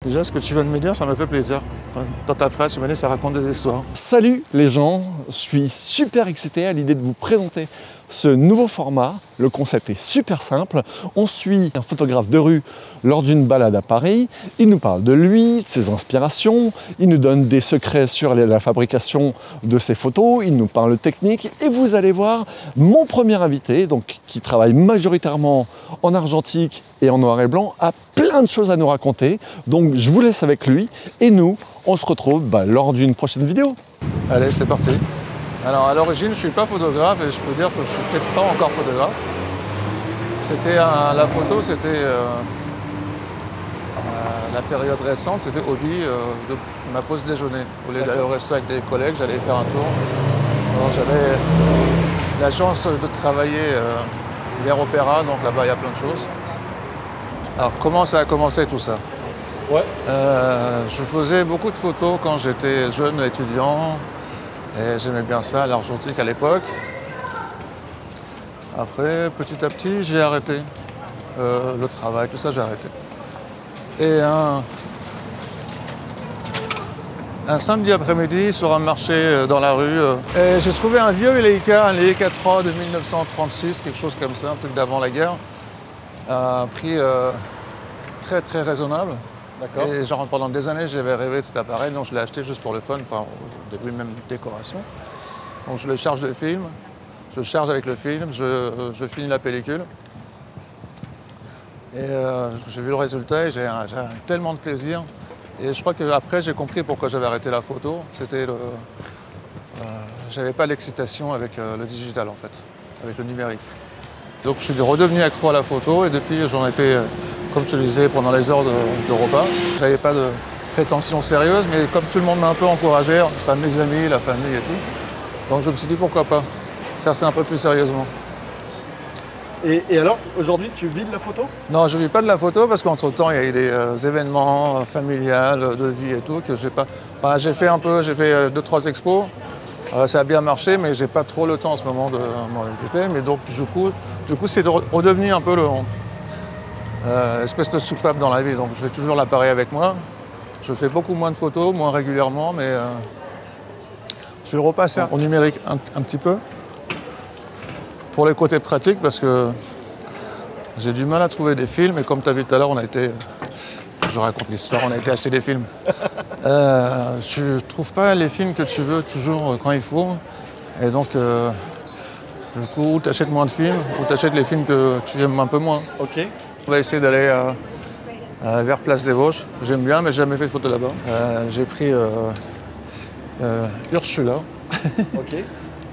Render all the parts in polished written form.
Déjà, ce que tu viens de me dire, ça me fait plaisir. Dans ta phrase, tu m'as dit ça raconte des histoires. Salut les gens, je suis super excité à l'idée de vous présenter ce nouveau format. Le concept est super simple. On suit un photographe de rue lors d'une balade à Paris. Il nous parle de lui, de ses inspirations. Il nous donne des secrets sur la fabrication de ses photos. Il nous parle technique. Et vous allez voir mon premier invité, donc, qui travaille majoritairement en argentique et en noir et blanc, a plein de choses à nous raconter. Donc je vous laisse avec lui. Et nous, on se retrouve lors d'une prochaine vidéo. Allez, c'est parti. Alors à l'origine, je ne suis pas photographe et je peux dire que je ne suis peut-être pas encore photographe. La photo, c'était la période récente, c'était hobby de ma pause déjeuner. Au lieu d'aller au resto avec des collègues, j'allais faire un tour. J'avais la chance de travailler vers Opéra, donc là-bas il y a plein de choses. Alors comment ça a commencé tout ça? Je faisais beaucoup de photos quand j'étais jeune étudiant. Et j'aimais bien ça, l'argentique à l'époque. Après, petit à petit, j'ai arrêté. Le travail, tout ça, j'ai arrêté. Et un samedi après-midi, sur un marché dans la rue, j'ai trouvé un vieux Leica, un Leica 3 de 1936, quelque chose comme ça, un truc d'avant la guerre. À un prix très très raisonnable. Et genre pendant des années, j'avais rêvé de cet appareil, donc je l'ai acheté juste pour le fun, enfin au début même décoration. Donc je le charge de film, je charge avec le film, je finis la pellicule. Et j'ai vu le résultat et j'ai tellement de plaisir. Et je crois qu'après j'ai compris pourquoi j'avais arrêté la photo. C'était j'avais pas l'excitation avec le digital en fait, avec le numérique. Donc je suis redevenu accro à la photo et depuis j'en étais, comme je te le disais, pendant les heures de repas. Je n'avais pas de prétention sérieuse, mais comme tout le monde m'a un peu encouragé, enfin mes amis, la famille et tout, donc je me suis dit pourquoi pas faire ça un peu plus sérieusement. Et alors, aujourd'hui, tu vis de la photo? Non, je ne vis pas de la photo parce qu'entre-temps, il y a eu des événements familiales, de vie et tout, que j'ai pas... Enfin, j'ai fait 2-3 expos. Ça a bien marché, mais j'ai pas trop le temps en ce moment de m'en occuper. Mais donc, du coup, c'est de redevenir un peu l'espèce de soupape dans la vie. Donc, j'ai toujours l'appareil avec moi. Je fais beaucoup moins de photos, moins régulièrement, mais je vais repasser au numérique un petit peu. Pour les côtés pratiques, parce que j'ai du mal à trouver des films. Et comme tu as vu tout à l'heure, je raconte l'histoire, on a été acheter des films. Tu ne trouves pas les films que tu veux toujours quand il faut. Et donc, du coup, ou tu achètes moins de films, ou tu achètes les films que tu aimes un peu moins. Ok. On va essayer d'aller vers Place des Vosges. J'aime bien, mais j'ai jamais fait de photo là-bas. J'ai pris Ursula. Ok.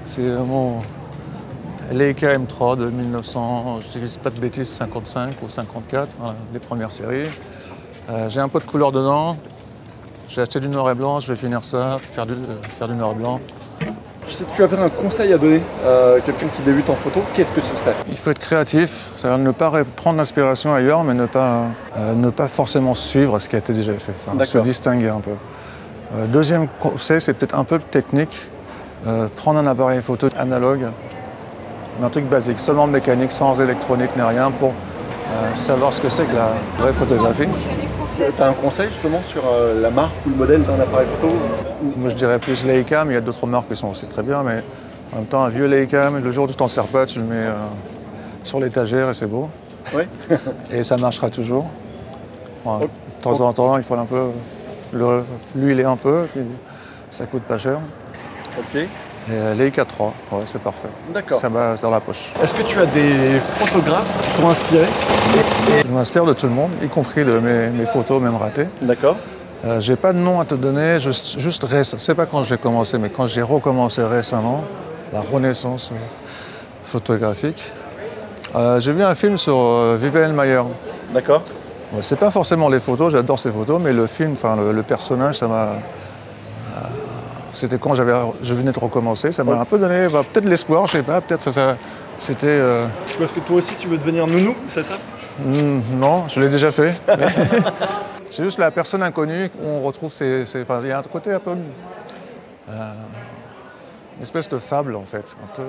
C'est mon Leica M3 de 1900, je ne dis pas de bêtises, 55 ou 54, voilà, les premières séries. J'ai un peu de couleur dedans. J'ai acheté du noir et blanc, je vais finir ça, faire du noir et blanc. Si tu avais un conseil à donner à quelqu'un qui débute en photo, qu'est-ce que ce serait? Il faut être créatif, c'est-à-dire ne pas prendre l'inspiration ailleurs, mais ne pas forcément suivre ce qui a été déjà fait, enfin, se distinguer un peu. Deuxième conseil, c'est peut-être un peu technique, prendre un appareil photo analogue, un truc basique, seulement mécanique, sans électronique ni rien, pour savoir ce que c'est que la vraie photographie. Tu as un conseil justement sur la marque ou le modèle d'un appareil photo? Moi je dirais plus Leica, mais il y a d'autres marques qui sont aussi très bien. Mais en même temps, un vieux Leica, le jour où tu t'en sers pas, tu le mets sur l'étagère et c'est beau. Oui. Et ça marchera toujours. Bon, de temps en temps, il faut un peu l'huiler un peu, puis ça coûte pas cher. Ok. Et Leica 3, ouais, c'est parfait. D'accord. Ça va dans la poche. Est-ce que tu as des photographes qui t'ont inspiré? Je m'inspire de tout le monde, y compris de mes photos, même ratées. D'accord. J'ai pas de nom à te donner, juste récemment. Je sais pas quand j'ai commencé, mais quand j'ai recommencé récemment, la renaissance photographique, j'ai vu un film sur Vivian Maier. D'accord. C'est pas forcément les photos, j'adore ces photos, mais le film, enfin le personnage, ça m'a. C'était quand je venais de recommencer, ça m'a un peu donné peut-être l'espoir, je sais pas, peut-être ça c'était. Parce que toi aussi tu veux devenir nounou, c'est ça? Non, je l'ai déjà fait. C'est juste la personne inconnue où on retrouve il y a un côté un peu. Une espèce de fable en fait, un peu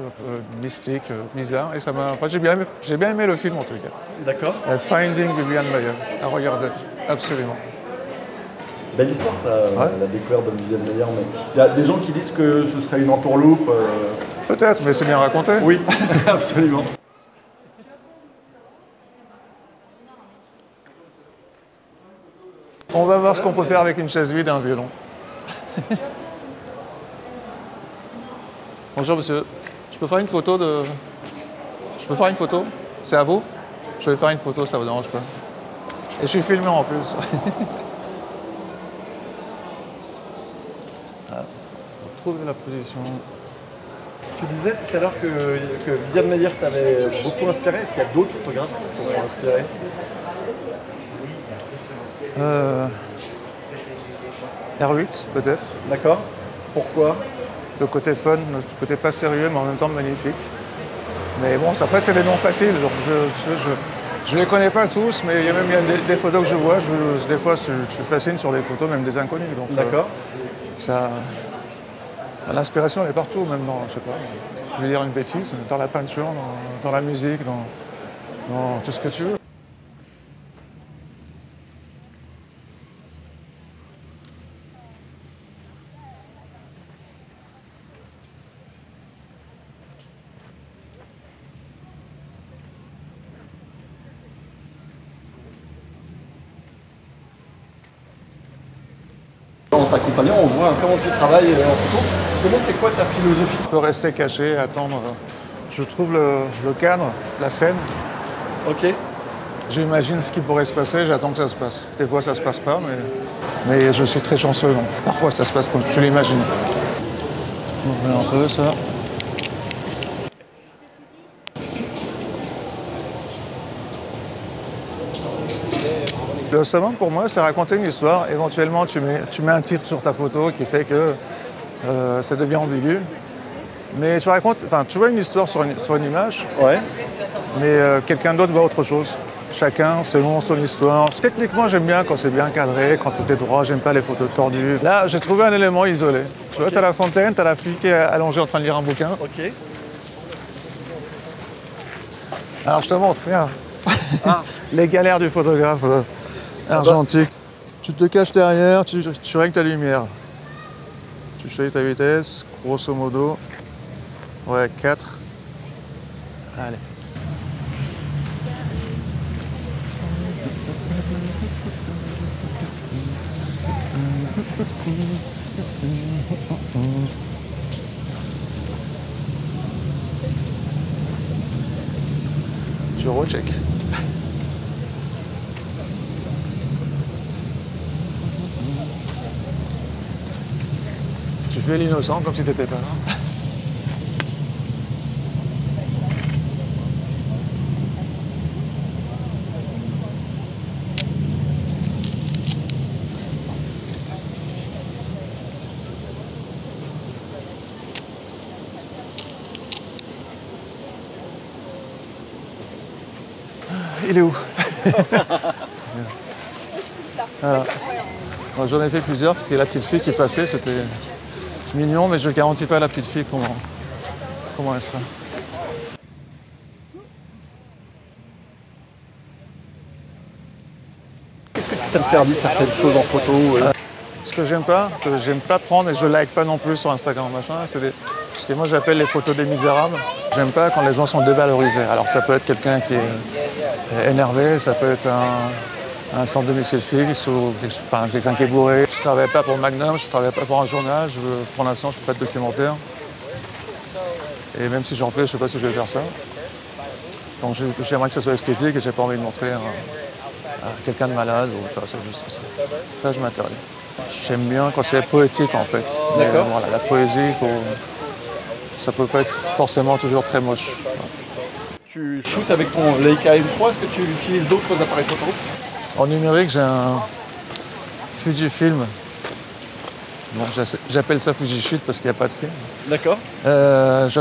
mystique, bizarre. Et ça m'a. Enfin, j'ai bien aimé le film en tout cas. D'accord. Finding Vivian Maier, à regarder, absolument. Belle histoire ça, la découverte de Viviane Maier. Mais il y a des gens qui disent que ce serait une entourloupe. Peut-être, mais c'est bien raconté. Oui, absolument. On va voir ce qu'on peut faire avec une chaise vide et un violon. Bonjour monsieur, je peux faire une photo de... Je peux faire une photo? C'est à vous? Je vais faire une photo, ça vous dérange pas? Et je suis filmé en plus. Trouver la position. Tu disais tout à l'heure que Viviane Maier t'avait beaucoup inspiré. Est-ce qu'il y a d'autres photographes qui t'ont inspiré? R8 peut-être. D'accord. Pourquoi? Le côté fun, le côté pas sérieux mais en même temps magnifique. Mais bon, après c'est des noms faciles. Donc je les connais pas tous, mais il y a même des photos que je vois. Des fois je fascine sur des photos même des inconnus. D'accord. L'inspiration elle est partout, même dans, je sais pas, je vais dire une bêtise, dans la peinture, dans la musique, dans tout ce que tu veux. En t'accompagnant, on voit comment tu travailles en photo. Justement, c'est quoi ta philosophie? On peut rester caché, attendre. Je trouve le cadre, la scène. Ok. J'imagine ce qui pourrait se passer, j'attends que ça se passe. Des fois ça se passe pas, mais je suis très chanceux, donc parfois ça se passe comme je l'imagine. On remet un peu ça. Le summum pour moi, c'est raconter une histoire. Éventuellement, tu mets un titre sur ta photo qui fait que ça devient ambigu. Mais tu racontes, enfin, tu vois une histoire sur une image, Ouais. mais quelqu'un d'autre voit autre chose. Chacun selon son histoire. Techniquement, j'aime bien quand c'est bien cadré, quand tout est droit. J'aime pas les photos tordues. Là, j'ai trouvé un élément isolé. Tu vois, t'as la fontaine, t'as la fille qui est allongée en train de lire un bouquin. Ok. Alors, je te montre, regarde. Les galères du photographe argentique. Tu te caches derrière, tu règles ta lumière. Tu choisis ta vitesse, grosso modo. Ouais, 4. Allez. Je recheck. Tu fais l'innocent comme si t'étais pas là. Il est où? J'en ai fait plusieurs, parce que la petite fille qui passait, c'était mignon, mais je ne garantis pas à la petite fille comment elle sera. Qu'est-ce que tu t'interdis certaines choses en photo? Ce que j'aime pas prendre et je like pas non plus sur Instagram, machin, c'est ce que moi j'appelle les photos des misérables. J'aime pas quand les gens sont dévalorisés. Alors ça peut être quelqu'un qui est énervé, ça peut être un centre domicile fixe ou quelqu'un qui est bourré. Je travaille pas pour Magnum, je travaille pas pour un journal, pour l'instant je fais pas de documentaire. Et même si j'en fais, je sais pas si je vais faire ça. Donc j'aimerais que ça soit esthétique et j'ai pas envie de montrer à quelqu'un de malade ou ça, c'est juste ça. Ça je m'interdis. J'aime bien quand c'est poétique en fait. D'accord. Voilà, la poésie, ça peut pas être forcément toujours très moche. Tu shootes avec ton Leica M3, est-ce que tu utilises d'autres appareils photo? En numérique, j'ai un Fujifilm. Bon, j'appelle ça Fujishit parce qu'il n'y a pas de film. D'accord.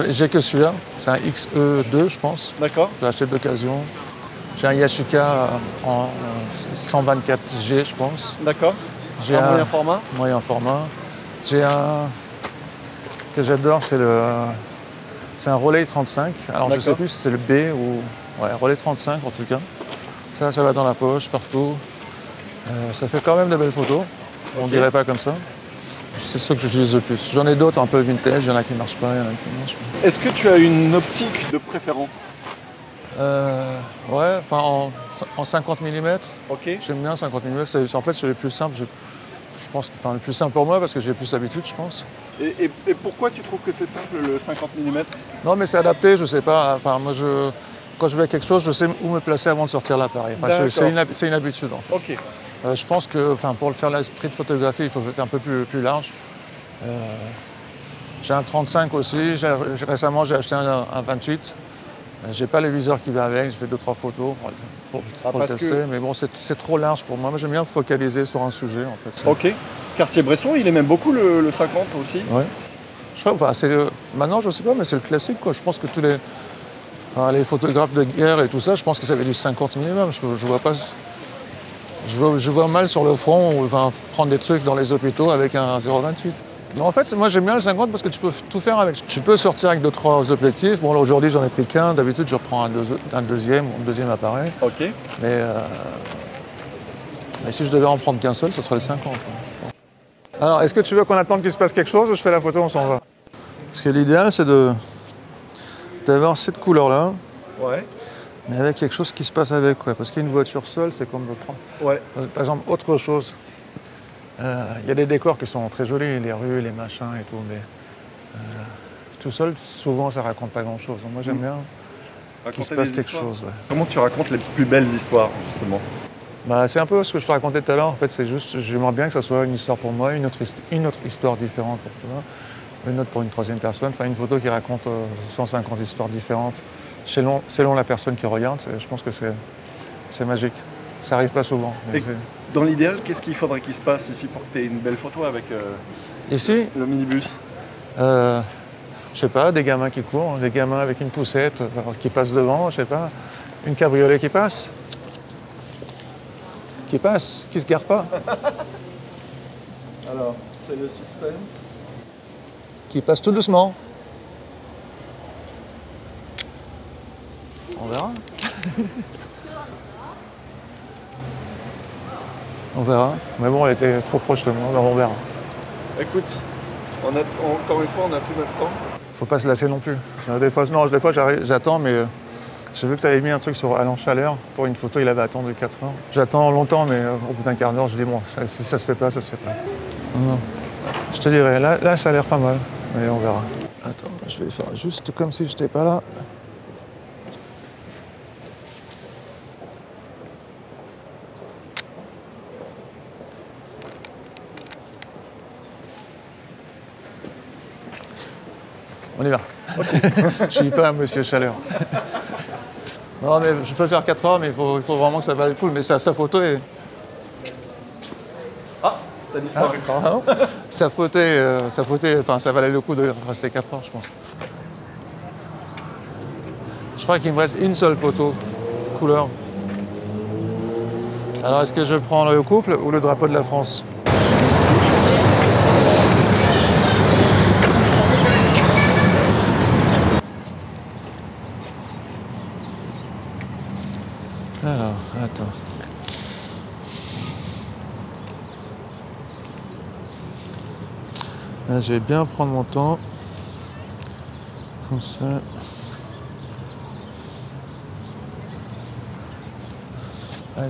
J'ai que celui-là, c'est un XE2 je pense. D'accord. J'ai acheté d'occasion. J'ai un Yashica en 124G je pense. D'accord. J'ai un moyen format. Moyen format. J'ai un que j'adore, c'est un Rolei 35. Alors je ne sais plus si c'est le B ou... Ouais, Rolei 35 en tout cas. Ça va dans la poche, partout. Ça fait quand même de belles photos. On dirait pas comme ça. C'est ce que j'utilise le plus. J'en ai d'autres un peu vintage, il y en a qui marchent pas, il y en a qui marchent pas. Est-ce que tu as une optique de préférence? Ouais, enfin en 50 mm. Ok. J'aime bien 50 mm. En fait, c'est le plus simple. Je pense que le plus simple pour moi parce que j'ai plus l'habitude, je pense. Et pourquoi tu trouves que c'est simple le 50 mm? Non, mais c'est adapté, je sais pas. Enfin, moi, quand je vais à quelque chose, je sais où me placer avant de sortir l'appareil. Enfin, c'est une habitude, en fait. Ok. Je pense que pour faire la street photographie, il faut être un peu plus large. J'ai un 35 aussi. Récemment, j'ai acheté un 28. J'ai pas le viseur qui va avec. J'ai fait 2-3 photos pour le tester. Mais bon, c'est trop large pour moi. Moi, j'aime bien me focaliser sur un sujet, en fait. Ok. Cartier-Bresson, il aime beaucoup le 50 aussi. Ouais. Je crois, maintenant, je sais pas, mais c'est le classique, quoi. Je pense que tous les photographes de guerre et tout ça, je pense que ça avait du 50 minimum. Je vois pas. Je vois mal sur le front où prendre des trucs dans les hôpitaux avec un 0,28. Mais en fait, moi j'aime bien le 50 parce que tu peux tout faire avec. Tu peux sortir avec 2-3 objectifs. Bon, là aujourd'hui j'en ai pris qu'un. D'habitude je reprends un deuxième appareil. Ok. Mais si je devais en prendre qu'un seul, ce serait le 50. Alors, est-ce que tu veux qu'on attende qu'il se passe quelque chose ou je fais la photo, on s'en va? Parce que l'idéal c'est d'avoir cette couleur-là. Ouais. Mais avec quelque chose qui se passe avec, quoi. Parce qu'une voiture seule, c'est comme de prendre. Ouais. Par exemple, autre chose. Il y a des décors qui sont très jolis, les rues, les machins et tout, mais tout seul, souvent, ça raconte pas grand-chose. Moi, j'aime bien qu'il se passe quelque chose. Ouais. Comment tu racontes les plus belles histoires, justement? C'est un peu ce que je te racontais tout à l'heure. En fait, c'est juste, j'aimerais bien que ça soit une histoire pour moi, une autre histoire différente pour toi, une autre pour une troisième personne. Enfin, une photo qui raconte 150 histoires différentes. Selon la personne qui regarde, je pense que c'est magique. Ça n'arrive pas souvent. Dans l'idéal, qu'est-ce qu'il faudrait qu'il se passe ici pour que tu aies une belle photo avec ici, le minibus? Je sais pas, des gamins qui courent, des gamins avec une poussette qui passent devant, je sais pas, une cabriolet qui passe, qui se gare pas. Alors, c'est le suspense. Qui passe tout doucement. On verra. On verra. Mais bon, elle était trop proche de moi, alors on verra. Écoute, encore une fois, on a tout notre temps. Faut pas se lasser non plus. Des fois j'attends, mais j'ai vu que tu avais mis un truc sur Alain Chaleur. Pour une photo, il avait attendu 4 heures. J'attends longtemps, mais au bout d'un quart d'heure, je dis bon, si ça se fait pas, ça se fait pas. Non. Je te dirais, là ça a l'air pas mal, mais on verra. Attends, je vais faire juste comme si j'étais pas là. On y va. Okay. Je suis pas un monsieur Chaleur. Non, mais je peux faire 4 heures, mais il faut vraiment que ça vaille le coup. Mais sa photo est... Ah, t'as disparu. Sa photo, ça valait le coup de rester 4 heures, je pense. Je crois qu'il me reste une seule photo, couleur. Alors, est-ce que je prends le couple ou le drapeau de la France? Alors, attends. Là, je vais bien prendre mon temps. Comme ça.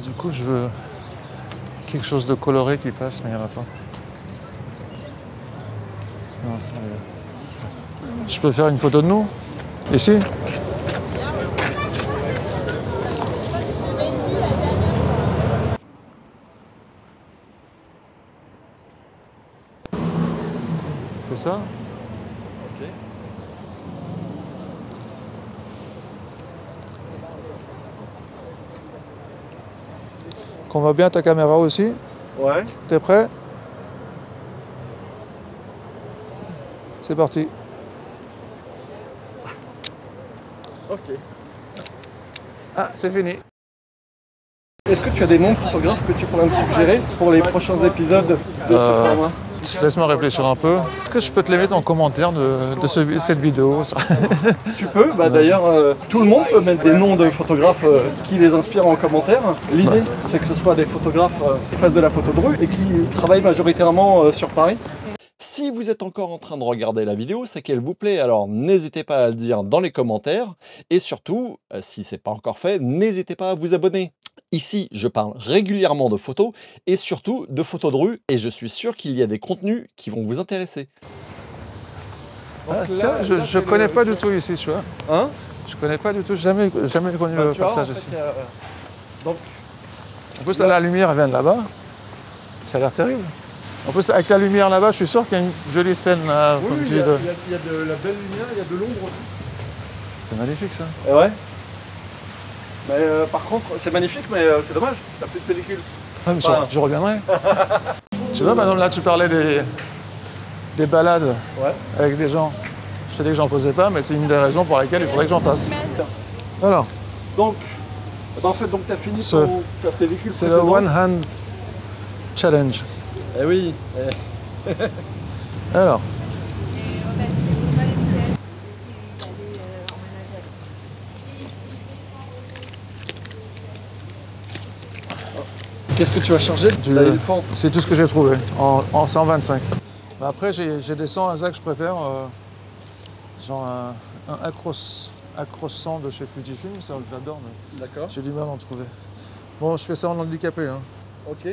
Du coup, je veux quelque chose de coloré qui passe, mais il n'y en a pas. Non, je peux faire une photo de nous? Ici? C'est ça? Ok. Qu'on voit bien ta caméra aussi? Ouais. T'es prêt? C'est parti. Ok. Ah, c'est fini. Est-ce que tu as des noms de photographes que tu pourrais me suggérer pour les prochains épisodes de ce format? Écoute, laisse-moi réfléchir un peu. Est-ce que je peux te les mettre en commentaire de cette vidéo? Tu peux, d'ailleurs, tout le monde peut mettre des noms de photographes qui les inspirent en commentaire. L'idée, c'est que ce soit des photographes qui fassent de la photo de rue et qui travaillent majoritairement sur Paris. Si vous êtes encore en train de regarder la vidéo, c'est qu'elle vous plaît, alors n'hésitez pas à le dire dans les commentaires. Et surtout, si ce n'est pas encore fait, n'hésitez pas à vous abonner. Ici, je parle régulièrement de photos et surtout de photos de rue. Et je suis sûr qu'il y a des contenus qui vont vous intéresser. Ah, tiens, je connais pas du tout ici, tu vois. Hein? Je connais pas du tout, jamais connu le passage ici. Donc, en plus, là, la lumière elle vient de là-bas. Ça a l'air terrible. En plus, avec la lumière là-bas, je suis sûr qu'il y a une jolie scène là. Oui, il y a de la belle lumière, il y a de l'ombre aussi. C'est magnifique ça. Et ouais. Mais par contre, c'est magnifique, mais c'est dommage, t'as plus de pellicule. Ah, mais je reviendrai. Tu vois, maintenant là, tu parlais des balades avec des gens. Je te dis que j'en faisais pas, mais c'est une des raisons pour lesquelles il faudrait que j'en fasse. Alors. Donc, en fait, tu as fini ta pellicule. C'est le One Hand Challenge. Eh oui. Alors. Qu'est-ce que tu vas charger? C'est tout ce que j'ai trouvé, en 125. Après, j'ai des 101 que je préfère, genre un Acros 100 de chez Fujifilm, ça j'adore, mais j'ai du mal à en trouver. Bon, je fais ça en handicapé. Hein. Ok.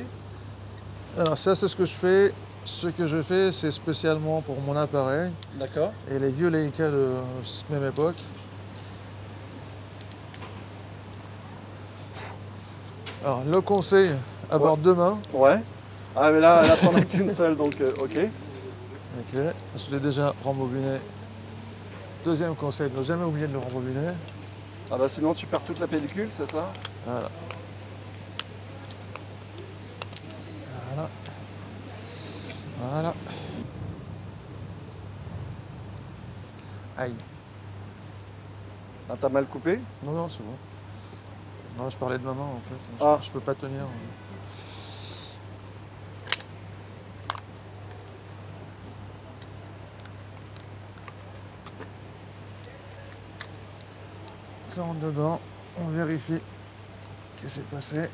Alors ça, c'est ce que je fais. Ce que je fais, c'est spécialement pour mon appareil. D'accord. Et les vieux Leica de cette même époque. Alors, le conseil, avoir deux mains. Ouais. Ah, mais là t'en as qu'une seule, donc ok. Ok, je l'ai déjà rembobiné. Deuxième conseil, ne jamais oublier de le rembobiner. Ah bah sinon tu perds toute la pellicule, c'est ça? Voilà. Voilà. Voilà. Aïe. Ah, t'as mal coupé? Non, non, c'est bon. Non, je parlais de ma main en fait. Je peux pas tenir. Ça rentre dedans, on vérifie que c'est passé.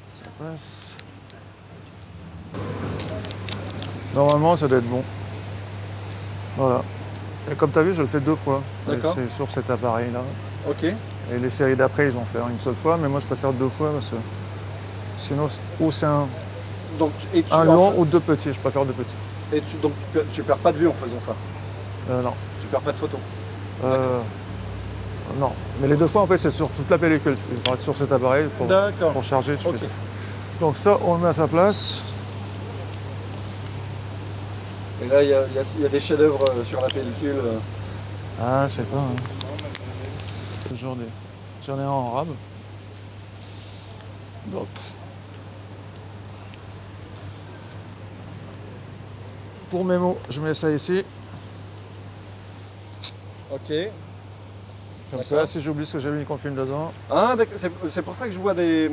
Ça passe. Normalement, ça doit être bon. Voilà. Et comme tu as vu, je le fais 2 fois. C'est sur cet appareil-là. Ok. Et les séries d'après, ils ont fait une seule fois, mais moi je préfère 2 fois parce que sinon, ou c'est un long ou 2 petits. Je préfère 2 petits. Et donc tu perds pas de vue en faisant ça? Non. Tu perds pas de photos? Non. Mais les 2 fois, en fait, c'est sur toute la pellicule. Tu peux être sur cet appareil pour charger. Tu fais 2 fois. Donc ça, on le met à sa place. Et là, il y a des chefs-d'œuvre sur la pellicule. Ah, je sais pas. Hein. J'en ai un en rab. Donc. Pour mes mots, je mets ça ici. Ok. Comme ça, si j'oublie ce que j'ai mis qu'on filme dedans. Ah, c'est pour ça que je vois des...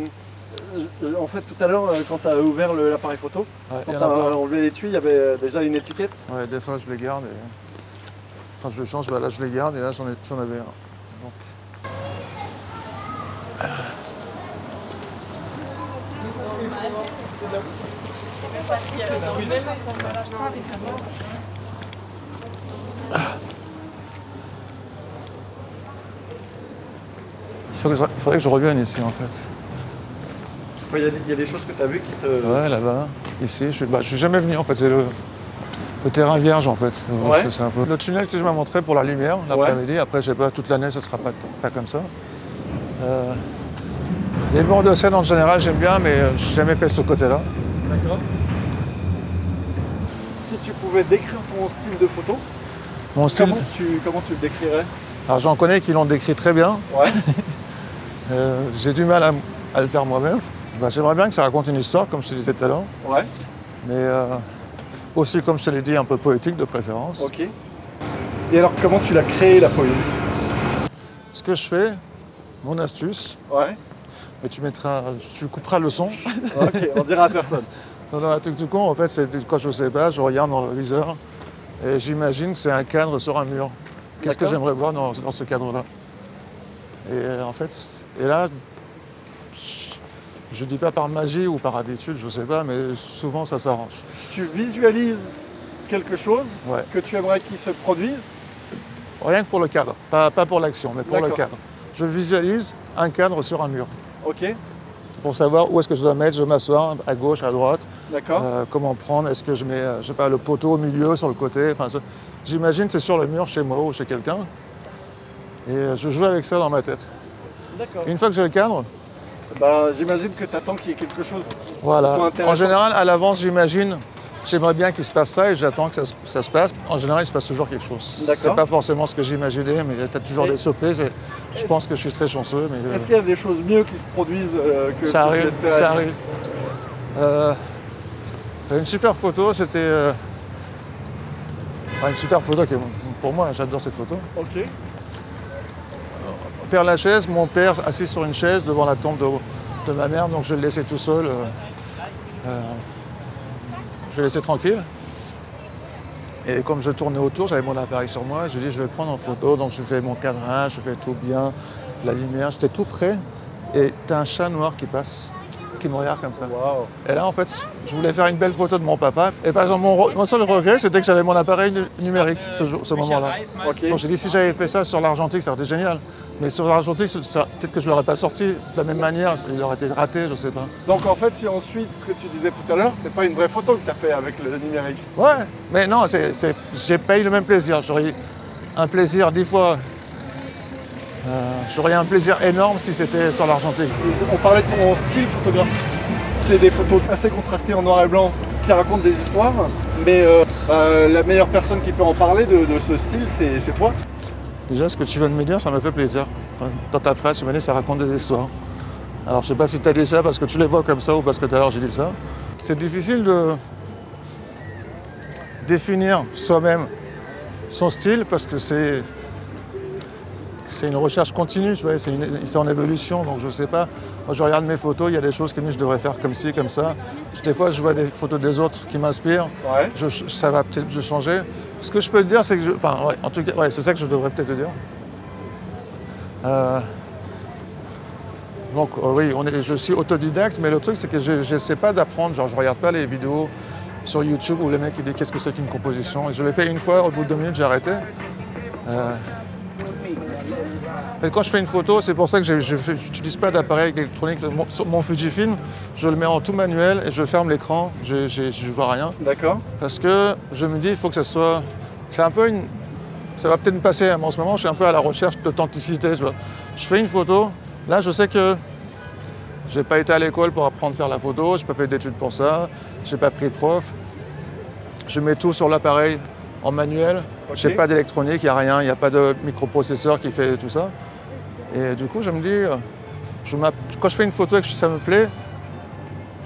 En fait, tout à l'heure, quand tu as ouvert l'appareil photo, quand tu as enlevé l'étui, il y avait déjà une étiquette. Ouais, des fois, je les garde. Et... quand je le change, là, je les garde. Et là, j'en avais un. Donc... Il faudrait que je revienne ici, en fait. Il y a des choses que tu as vues qui te... Ouais, là-bas, ici. Je suis jamais venu, en fait. C'est le terrain vierge, en fait. Ouais. C'est un peu... Le tunnel que je m'ai montré pour la lumière, l'après-midi. Après, je sais pas, toute l'année, ça sera pas comme ça. Les bords de scène, en général, j'aime bien, mais je n'ai jamais fait ce côté-là. D'accord. Si tu pouvais décrire ton style de photo, comment tu le décrirais? Alors, j'en connais qui l'ont décrit très bien. Ouais. J'ai du mal à le faire moi-même. J'aimerais bien que ça raconte une histoire, comme je te disais tout à l'heure. Ouais. Mais aussi, comme je te l'ai dit, un peu poétique de préférence. Ok. Et alors, comment tu l'as créé, la poésie? Ce que je fais, mon astuce, mais tu couperas le son. Ok, on dira à personne. Dans un truc tout con, en fait, c'est quand je sais pas, je regarde dans le viseur et j'imagine que c'est un cadre sur un mur. Qu'est-ce que j'aimerais voir dans ce cadre-là? Et en fait, et là, je dis pas par magie ou par habitude, je sais pas, mais souvent ça s'arrange. Tu visualises quelque chose Ouais. que tu aimerais qu'il se produise? Rien que pour le cadre, pas pour l'action, mais pour le cadre. Je visualise un cadre sur un mur. Ok, Pour savoir où est-ce que je dois mettre, je m'assois à gauche, à droite. d'accord. Comment prendre, est-ce que je mets, je sais pas, le poteau au milieu, sur le côté. Enfin, j'imagine que c'est sur le mur chez moi ou chez quelqu'un. Et je joue avec ça dans ma tête. D'accord. Une fois que j'ai le cadre, Bah, j'imagine que tu attends qu'il y ait quelque chose qui voilà. soit intéressant. En général, à l'avance, j'imagine, j'aimerais bien qu'il se passe ça et j'attends que ça se passe. En général, il se passe toujours quelque chose. D'accord. C'est pas forcément ce que j'imaginais, mais tu as toujours des surprises. Et je pense que je suis très chanceux. Mais, Est-ce qu'il y a des choses mieux qui se produisent que ce ça que tu arrive, espérais? ça arrive. Une super photo, c'était... une super photo qui est, pour moi, j'adore cette photo. Ok. Père Lachaise, mon père assis sur une chaise devant la tombe de ma mère, donc je le laissais tout seul. Je le laissais tranquille. Et comme je tournais autour, j'avais mon appareil sur moi, je dis je vais le prendre en photo, donc je fais mon cadrage, je fais tout bien, la lumière, j'étais tout prêt. Et t'as un chat noir qui passe, qui me regarde comme ça. Waouh. Et là, en fait, je voulais faire une belle photo de mon papa. Et par exemple, mon seul regret, c'était que j'avais mon appareil numérique ce moment-là. Ok. Donc j'ai dit, si j'avais fait ça sur l'argentique, ça aurait été génial. Mais sur l'argentique, peut-être que je ne l'aurais pas sorti de la même manière, il aurait été raté, je ne sais pas. Donc en fait, si on suit ce que tu disais tout à l'heure, c'est pas une vraie photo que tu as fait avec le numérique. Ouais, mais non, j'ai pas eu le même plaisir. J'aurais eu un plaisir 10 fois. J'aurais eu un plaisir énorme si c'était sur l'argentique. On parlait de ton style photographique. C'est des photos assez contrastées en noir et blanc qui racontent des histoires. Mais la meilleure personne qui peut en parler de ce style, c'est toi. Déjà, ce que tu viens de me dire, ça me fait plaisir. Dans ta phrase, tu m'as dit ça raconte des histoires. Alors, je sais pas si tu as dit ça parce que tu les vois comme ça ou parce que tout à l'heure j'ai dit ça. C'est difficile de définir soi-même son style parce que c'est une recherche continue, tu vois, c'est en évolution, donc je sais pas. Moi, je regarde mes photos, il y a des choses que je devrais faire comme ci, comme ça. Des fois, je vois des photos des autres qui m'inspirent. Ouais. Ça va peut-être changer. Ce que je peux te dire, c'est que, en tout cas, c'est ça que je devrais peut-être te dire. Donc, oui, je suis autodidacte, mais le truc, c'est que je ne sais pas d'apprendre. Genre, je ne regarde pas les vidéos sur YouTube où les mecs disent qu'est-ce que c'est qu'une composition. Et je l'ai fait une fois, au bout de 2 minutes, j'ai arrêté. Et quand je fais une photo, c'est pour ça que je n'utilise pas d'appareil électronique. Mon Fujifilm, je le mets en tout manuel et je ferme l'écran, je ne vois rien. D'accord. Parce que je me dis, il faut que ça soit... C'est un peu une... Ça va peut-être me passer, mais en ce moment, je suis un peu à la recherche d'authenticité. Je fais une photo, là, je sais que je n'ai pas été à l'école pour apprendre à faire la photo, je n'ai pas fait d'études pour ça, je n'ai pas pris de prof. Je mets tout sur l'appareil en manuel. Okay. Je n'ai pas d'électronique, il n'y a rien, il n'y a pas de microprocesseur qui fait tout ça. Et du coup, je me dis, quand je fais une photo et que ça me plaît,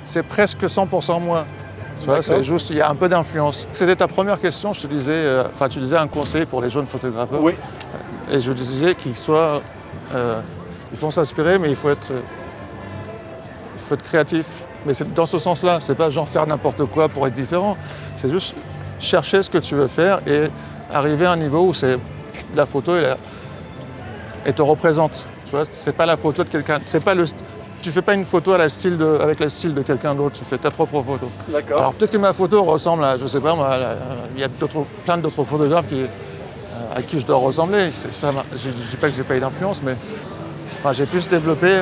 c'est presque 100% moi. Tu vois, c'est juste, il y a un peu d'influence. C'était ta première question, je te disais, tu disais un conseil pour les jeunes photographes. Oui. Et je disais qu'ils soient, ils font s'inspirer, mais il faut être créatif. Mais c'est dans ce sens-là, c'est pas genre faire n'importe quoi pour être différent. C'est juste chercher ce que tu veux faire et arriver à un niveau où la photo et te représente. Tu vois, c'est pas la photo de quelqu'un. Tu fais pas une photo avec le style de quelqu'un d'autre. Tu fais ta propre photo. D'accord. Alors peut-être que ma photo ressemble à, je sais pas moi, il y a plein d'autres photographes à qui je dois ressembler. Je dis pas que j'ai pas eu d'influence, mais j'ai pu se développer.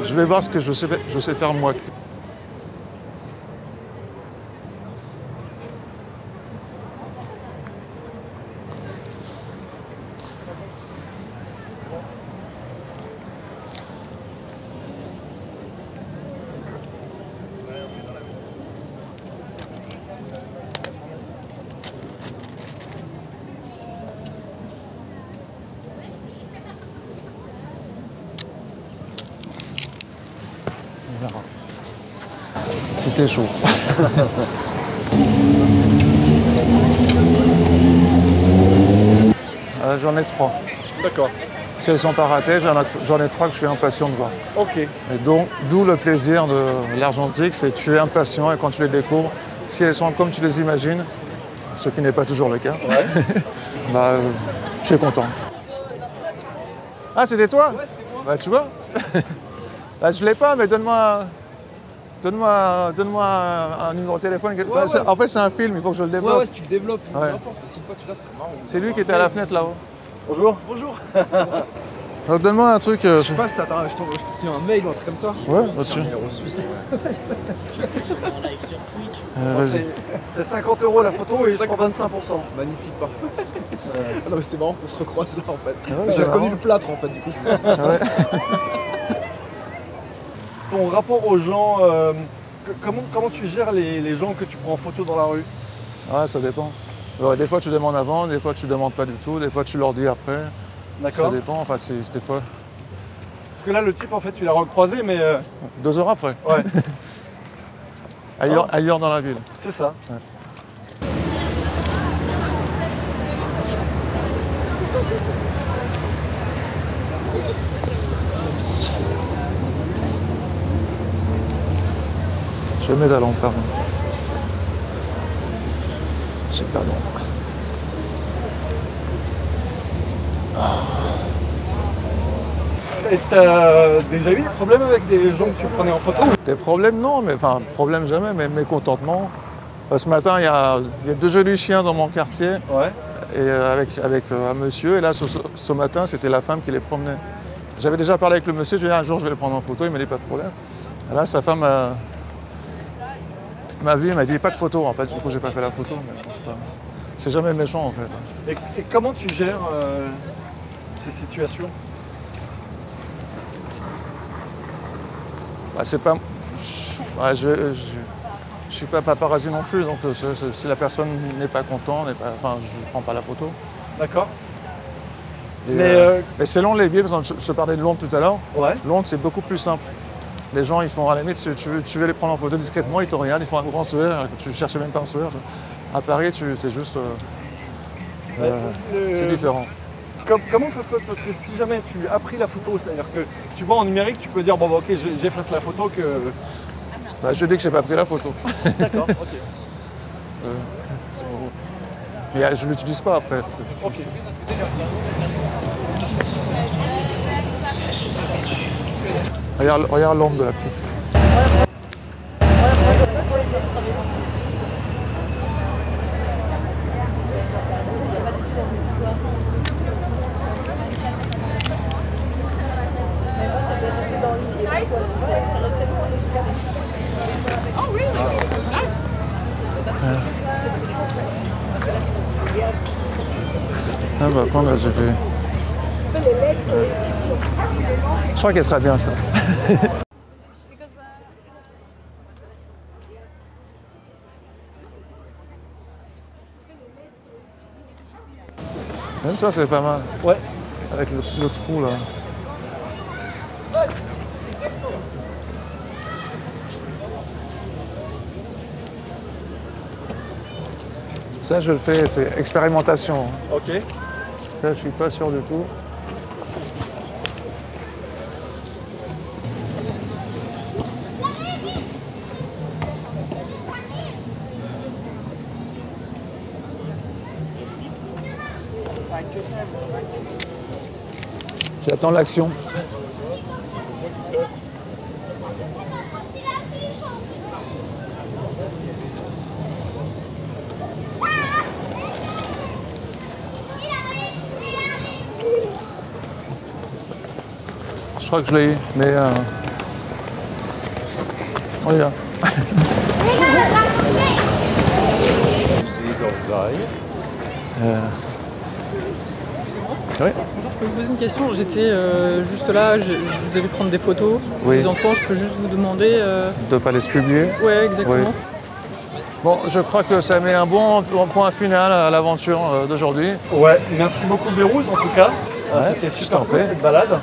Je vais voir ce que je sais faire moi. C'était chaud. J'en ai 3. D'accord. Si elles ne sont pas ratées, j'en ai 3 que je suis impatient de voir. Ok. Et donc, d'où le plaisir de l'argentique, c'est que tu es impatient et quand tu les découvres, si elles sont comme tu les imagines, ce qui n'est pas toujours le cas, bah, tu es content. Ah, c'était toi? Ouais, c'était moi. Bah, tu vois. Bah, je ne l'ai pas, mais donne-moi un numéro de téléphone. En fait, c'est un film, il faut que je le développe. Ouais, si tu le développes, n'importe, parce que si une fois tu l'as, c'est marrant. C'est lui qui était à la fenêtre là-haut. Bonjour. Bonjour. Donc, donne-moi un truc. Je sais pas si je t'ai un mail ou un truc comme ça. Ouais, c'est un numéro suisse. vas-y. C'est 50 € la photo et il prend 25%. Magnifique, parfait. Non, mais c'est marrant qu'on se recroise là en fait. ouais, J'ai reconnu le plâtre en fait du coup. Ouais. Ton rapport aux gens, comment tu gères les gens que tu prends en photo dans la rue? Ouais, ça dépend. Ouais, des fois tu demandes avant, des fois tu demandes pas du tout, des fois tu leur dis après. D'accord. Ça dépend, enfin c'était quoi? Parce que là, le type, en fait, tu l'as recroisé, mais... 2 heures après. Ouais. Ailleurs dans la ville. C'est ça. Ouais. Je mets la lampe, pardon. C'est pas bon. Et t'as déjà eu des problèmes avec des gens que tu prenais en photo? Des problèmes, non, mais enfin, problème jamais, mais mécontentement. Ce matin, il y a 2 jolis chiens dans mon quartier, Ouais. et avec un monsieur, et là, ce matin, c'était la femme qui les promenait. J'avais déjà parlé avec le monsieur, je lui ai dit un jour, je vais le prendre en photo, il m'a dit pas de problème. Et là, sa femme m'a vu, il m'a dit pas de photo, en fait, du coup, j'ai pas fait la photo, mais c'est jamais méchant, en fait. Et comment tu gères ces situations? Bah, c'est pas... Ouais, je suis pas paparazzi non plus, donc si la personne n'est pas contente, enfin, je prends pas la photo. D'accord. Et, Mais mais c'est long les billets, par exemple, je te parlais de Londres tout à l'heure. Ouais. Londres, c'est beaucoup plus simple. Les gens, ils font à la limite, tu veux les prendre en photo discrètement, ils te regardent, ils font un grand sourire, tu cherchais même pas un sourire. À Paris, c'est juste... c'est différent. Comment ça se passe? Parce que si jamais tu as pris la photo, c'est-à-dire que tu vois en numérique, tu peux dire bon bah, ok, j'efface la photo que... Bah, je dis que j'ai pas pris la photo. D'accord, ok. Et je l'utilise pas après. Ok. Regarde l'ombre de la petite. Ah bah quand là j'ai fait... Je crois qu'elle sera bien ça. Même ça c'est pas mal. Ouais. Avec le trou là. Ça je le fais, c'est expérimentation. Ok. Ça je suis pas sûr du tout. J'attends l'action. Je crois que je l'ai eu, mais on y va. Oui. Bonjour, je peux vous poser une question? J'étais juste là, je vous ai vu prendre des photos. Oui. Les enfants, je peux juste vous demander... De ne pas les publier. Ouais, exactement. Oui. Bon, je crois que ça met un bon point final à l'aventure d'aujourd'hui. Ouais, merci beaucoup Bérouz en tout cas. Ouais, C'était je super t'en cool prie. cette balade.